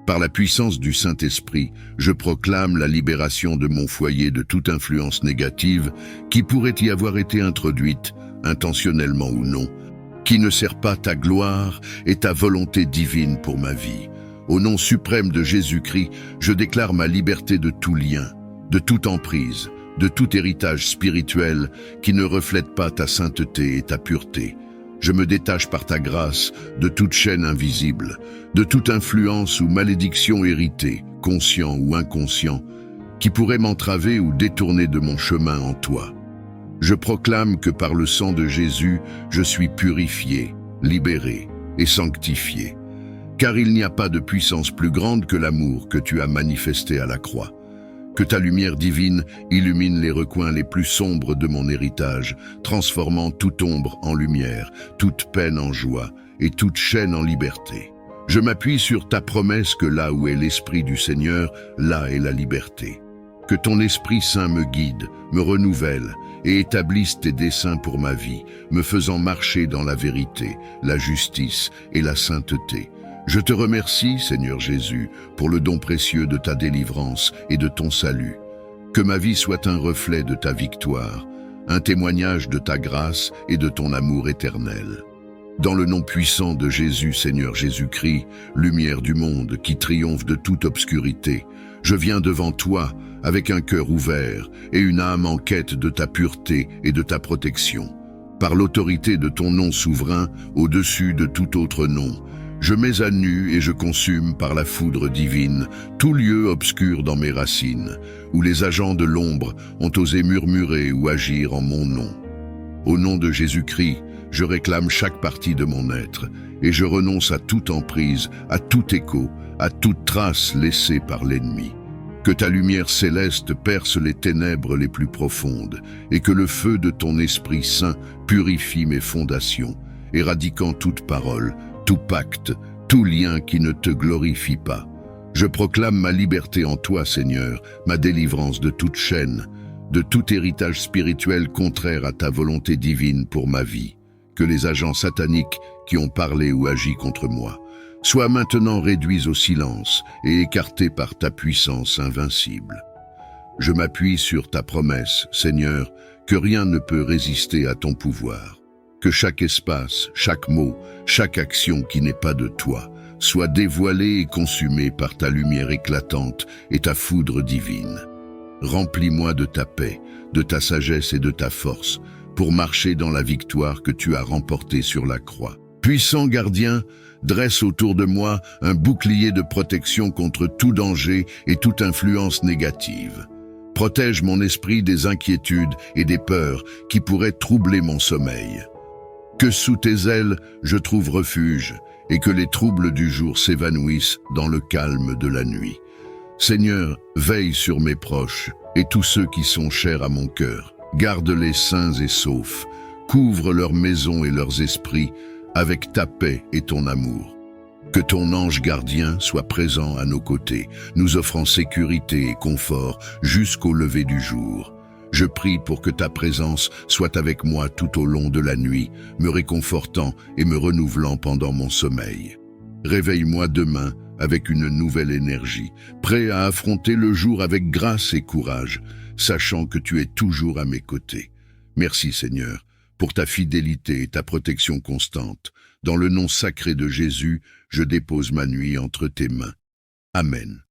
Par la puissance du Saint-Esprit, je proclame la libération de mon foyer de toute influence négative qui pourrait y avoir été introduite, intentionnellement ou non, qui ne sert pas ta gloire et ta volonté divine pour ma vie. Au nom suprême de Jésus-Christ, je déclare ma liberté de tout lien, de toute emprise, de tout héritage spirituel qui ne reflète pas ta sainteté et ta pureté. Je me détache par ta grâce de toute chaîne invisible, de toute influence ou malédiction héritée, conscient ou inconscient, qui pourrait m'entraver ou détourner de mon chemin en toi. Je proclame que par le sang de Jésus, je suis purifié, libéré et sanctifié, car il n'y a pas de puissance plus grande que l'amour que tu as manifesté à la croix. Que ta lumière divine illumine les recoins les plus sombres de mon héritage, transformant toute ombre en lumière, toute peine en joie et toute chaîne en liberté. Je m'appuie sur ta promesse que là où est l'Esprit du Seigneur, là est la liberté. Que ton Esprit Saint me guide, me renouvelle et établisse tes desseins pour ma vie, me faisant marcher dans la vérité, la justice et la sainteté. Je te remercie, Seigneur Jésus, pour le don précieux de ta délivrance et de ton salut. Que ma vie soit un reflet de ta victoire, un témoignage de ta grâce et de ton amour éternel. Dans le nom puissant de Jésus, Seigneur Jésus-Christ, lumière du monde qui triomphe de toute obscurité, je viens devant toi avec un cœur ouvert et une âme en quête de ta pureté et de ta protection. Par l'autorité de ton nom souverain, au-dessus de tout autre nom, je mets à nu et je consume par la foudre divine tout lieu obscur dans mes racines, où les agents de l'ombre ont osé murmurer ou agir en mon nom. Au nom de Jésus-Christ, je réclame chaque partie de mon être, et je renonce à toute emprise, à tout écho, à toute trace laissée par l'ennemi. Que ta lumière céleste perce les ténèbres les plus profondes, et que le feu de ton Esprit Saint purifie mes fondations, éradiquant toute parole, tout pacte, tout lien qui ne te glorifie pas. Je proclame ma liberté en toi, Seigneur, ma délivrance de toute chaîne, de tout héritage spirituel contraire à ta volonté divine pour ma vie. Que les agents sataniques qui ont parlé ou agi contre moi soient maintenant réduits au silence et écartés par ta puissance invincible. Je m'appuie sur ta promesse, Seigneur, que rien ne peut résister à ton pouvoir. Que chaque espace, chaque mot, chaque action qui n'est pas de toi soit dévoilée et consumée par ta lumière éclatante et ta foudre divine. Remplis-moi de ta paix, de ta sagesse et de ta force pour marcher dans la victoire que tu as remportée sur la croix. Puissant gardien, dresse autour de moi un bouclier de protection contre tout danger et toute influence négative. Protège mon esprit des inquiétudes et des peurs qui pourraient troubler mon sommeil. Que sous tes ailes je trouve refuge et que les troubles du jour s'évanouissent dans le calme de la nuit. Seigneur, veille sur mes proches et tous ceux qui sont chers à mon cœur. Garde-les sains et saufs, couvre leurs maisons et leurs esprits avec ta paix et ton amour. Que ton ange gardien soit présent à nos côtés, nous offrant sécurité et confort jusqu'au lever du jour. Je prie pour que ta présence soit avec moi tout au long de la nuit, me réconfortant et me renouvelant pendant mon sommeil. Réveille-moi demain avec une nouvelle énergie, prêt à affronter le jour avec grâce et courage, sachant que tu es toujours à mes côtés. Merci Seigneur, pour ta fidélité et ta protection constante. Dans le nom sacré de Jésus, je dépose ma nuit entre tes mains. Amen.